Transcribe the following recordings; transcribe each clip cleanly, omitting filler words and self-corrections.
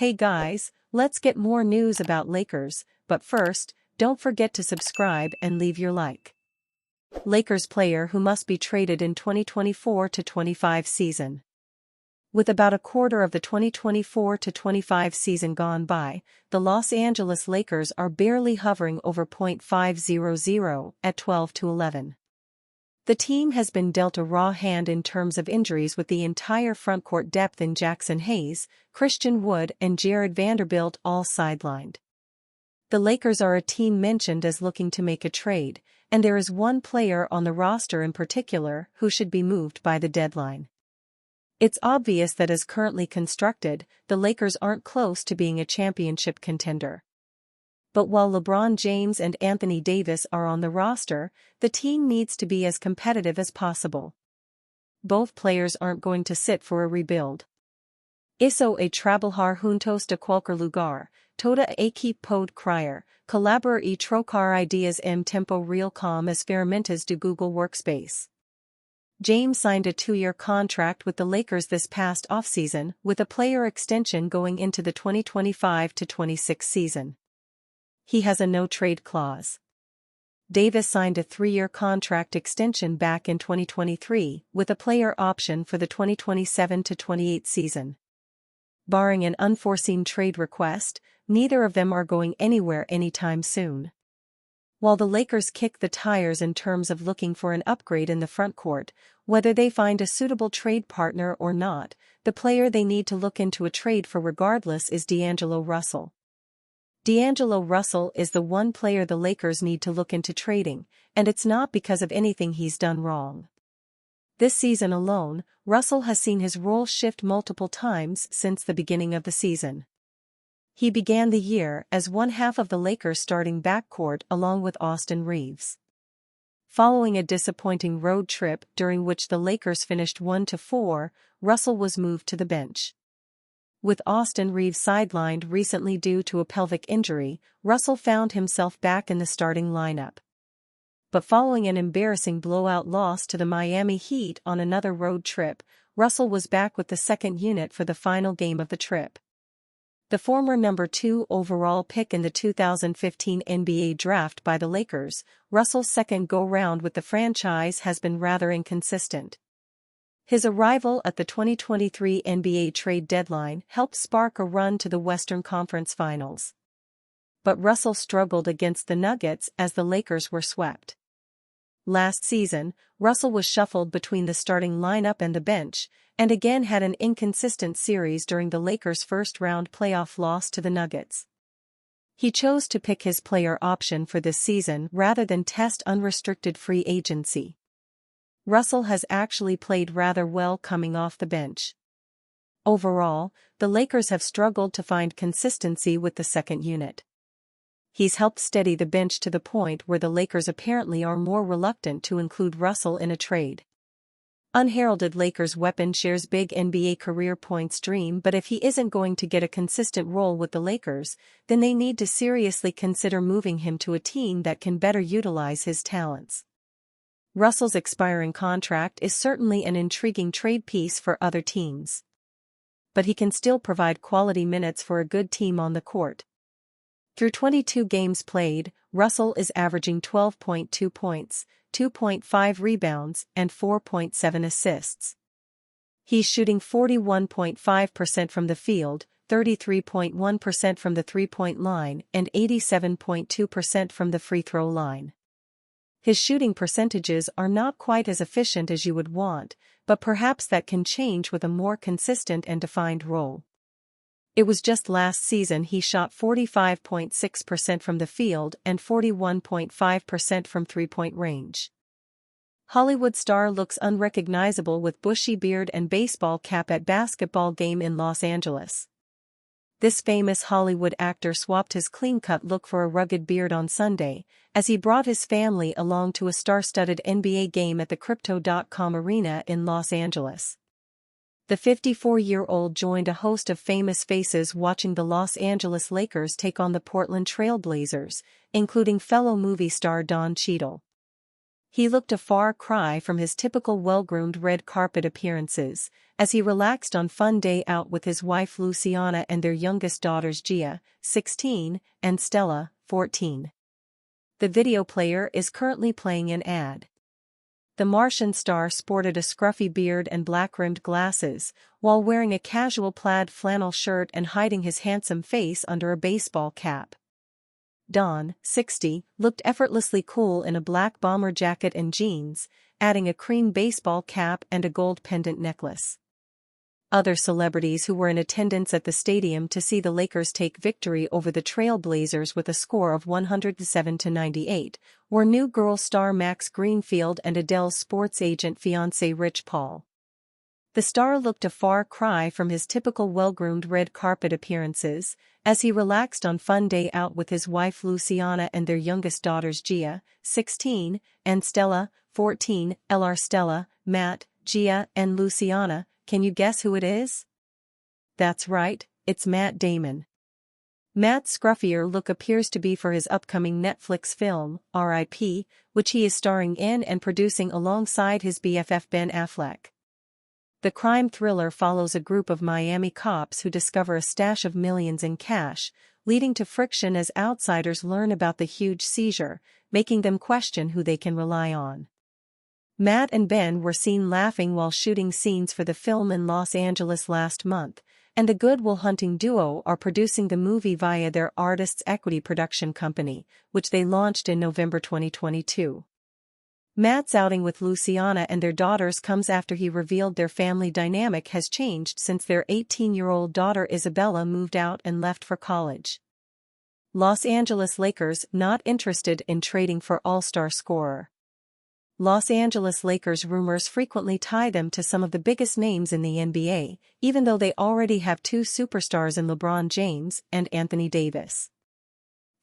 Hey guys, let's get more news about Lakers, but first, don't forget to subscribe and leave your like. Lakers player who must be traded in 2024-25 season. With about a quarter of the 2024-25 season gone by, the Los Angeles Lakers are barely hovering over .500 at 12-11. The team has been dealt a raw hand in terms of injuries, with the entire frontcourt depth in Jackson Hayes, Christian Wood and Jared Vanderbilt all sidelined. The Lakers are a team mentioned as looking to make a trade, and there is one player on the roster in particular who should be moved by the deadline. It's obvious that as currently constructed, the Lakers aren't close to being a championship contender. But while LeBron James and Anthony Davis are on the roster, the team needs to be as competitive as possible. Both players aren't going to sit for a rebuild. Isso a trabalhar juntos de qualquer lugar, toda a equipe pode criar, colaborar e trocar ideas em tempo real com as ferramentas do Google Workspace. James signed a 2-year contract with the Lakers this past offseason, with a player extension going into the 2025-26 season. He has a no-trade clause. Davis signed a 3-year contract extension back in 2023, with a player option for the 2027-28 season. Barring an unforeseen trade request, neither of them are going anywhere anytime soon. While the Lakers kick the tires in terms of looking for an upgrade in the frontcourt, whether they find a suitable trade partner or not, the player they need to look into a trade for regardless is D'Angelo Russell. D'Angelo Russell is the one player the Lakers need to look into trading, and it's not because of anything he's done wrong. This season alone, Russell has seen his role shift multiple times since the beginning of the season. He began the year as one half of the Lakers' starting backcourt along with Austin Reaves. Following a disappointing road trip during which the Lakers finished 1-4, Russell was moved to the bench. With Austin Reaves sidelined recently due to a pelvic injury, Russell found himself back in the starting lineup. But following an embarrassing blowout loss to the Miami Heat on another road trip, Russell was back with the second unit for the final game of the trip. The former number 2 overall pick in the 2015 NBA draft by the Lakers, Russell's second go-round with the franchise has been rather inconsistent. His arrival at the 2023 NBA trade deadline helped spark a run to the Western Conference Finals. But Russell struggled against the Nuggets as the Lakers were swept. Last season, Russell was shuffled between the starting lineup and the bench, and again had an inconsistent series during the Lakers' first-round playoff loss to the Nuggets. He chose to pick his player option for this season rather than test unrestricted free agency. Russell has actually played rather well coming off the bench. Overall, the Lakers have struggled to find consistency with the second unit. He's helped steady the bench to the point where the Lakers apparently are more reluctant to include Russell in a trade. Unheralded Lakers weapon shares big NBA career points dream, but if he isn't going to get a consistent role with the Lakers, then they need to seriously consider moving him to a team that can better utilize his talents. Russell's expiring contract is certainly an intriguing trade piece for other teams. But he can still provide quality minutes for a good team on the court. Through 22 games played, Russell is averaging 12.2 points, 2.5 rebounds, and 4.7 assists. He's shooting 41.5% from the field, 33.1% from the three-point line, and 87.2% from the free throw line. His shooting percentages are not quite as efficient as you would want, but perhaps that can change with a more consistent and defined role. It was just last season he shot 45.6% from the field and 41.5% from three-point range. Hollywood star looks unrecognizable with bushy beard and baseball cap at basketball game in Los Angeles. This famous Hollywood actor swapped his clean-cut look for a rugged beard on Sunday, as he brought his family along to a star-studded NBA game at the Crypto.com Arena in Los Angeles. The 54-year-old joined a host of famous faces watching the Los Angeles Lakers take on the Portland Trail Blazers, including fellow movie star Don Cheadle. He looked a far cry from his typical well-groomed red carpet appearances, as he relaxed on fun day out with his wife Luciana and their youngest daughters Gia, 16, and Stella, 14. The video player is currently playing an ad. The Martian star sported a scruffy beard and black-rimmed glasses, while wearing a casual plaid flannel shirt and hiding his handsome face under a baseball cap. Don, 60, looked effortlessly cool in a black bomber jacket and jeans, adding a cream baseball cap and a gold pendant necklace. Other celebrities who were in attendance at the stadium to see the Lakers take victory over the Trail Blazers with a score of 107-98 were new girl star Max Greenfield and Adele's sports agent fiancé Rich Paul. The star looked a far cry from his typical well-groomed red carpet appearances, as he relaxed on fun day out with his wife Luciana and their youngest daughters Gia, 16, and Stella, 14. Lr Stella, Matt, Gia, and Luciana, can you guess who it is? That's right, it's Matt Damon. Matt's scruffier look appears to be for his upcoming Netflix film, R.I.P., which he is starring in and producing alongside his BFF Ben Affleck. The crime thriller follows a group of Miami cops who discover a stash of millions in cash, leading to friction as outsiders learn about the huge seizure, making them question who they can rely on. Matt and Ben were seen laughing while shooting scenes for the film in Los Angeles last month, and the Good Will Hunting duo are producing the movie via their Artists Equity production company, which they launched in November 2022. Matt's outing with Luciana and their daughters comes after he revealed their family dynamic has changed since their 18-year-old daughter Isabella moved out and left for college. Los Angeles Lakers not interested in trading for all-star scorer. Los Angeles Lakers rumors frequently tie them to some of the biggest names in the NBA, even though they already have two superstars in LeBron James and Anthony Davis.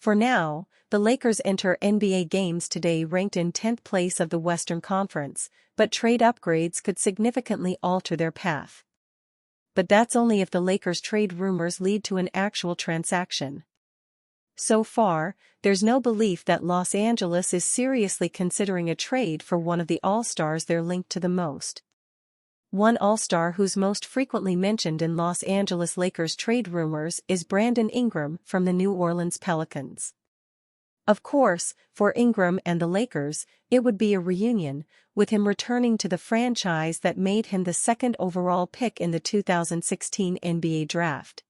For now, the Lakers enter NBA games today ranked in 10th place of the Western Conference, but trade upgrades could significantly alter their path. But that's only if the Lakers trade rumors lead to an actual transaction. So far, there's no belief that Los Angeles is seriously considering a trade for one of the All-Stars they're linked to the most. One All-Star who's most frequently mentioned in Los Angeles Lakers trade rumors is Brandon Ingram from the New Orleans Pelicans. Of course, for Ingram and the Lakers, it would be a reunion, with him returning to the franchise that made him the second overall pick in the 2016 NBA Draft.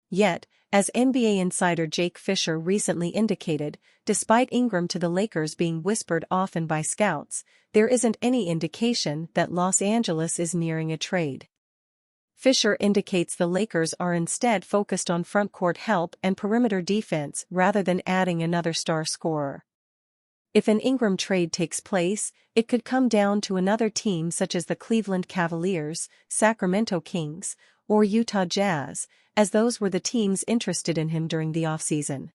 Yet, as NBA insider Jake Fisher recently indicated, despite Ingram to the Lakers being whispered often by scouts, there isn't any indication that Los Angeles is nearing a trade. Fisher indicates the Lakers are instead focused on frontcourt help and perimeter defense rather than adding another star scorer. If an Ingram trade takes place, it could come down to another team such as the Cleveland Cavaliers, Sacramento Kings, or Utah Jazz, as those were the teams interested in him during the offseason.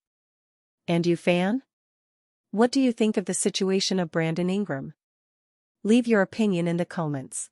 And you fan? What do you think of the situation of Brandon Ingram? Leave your opinion in the comments.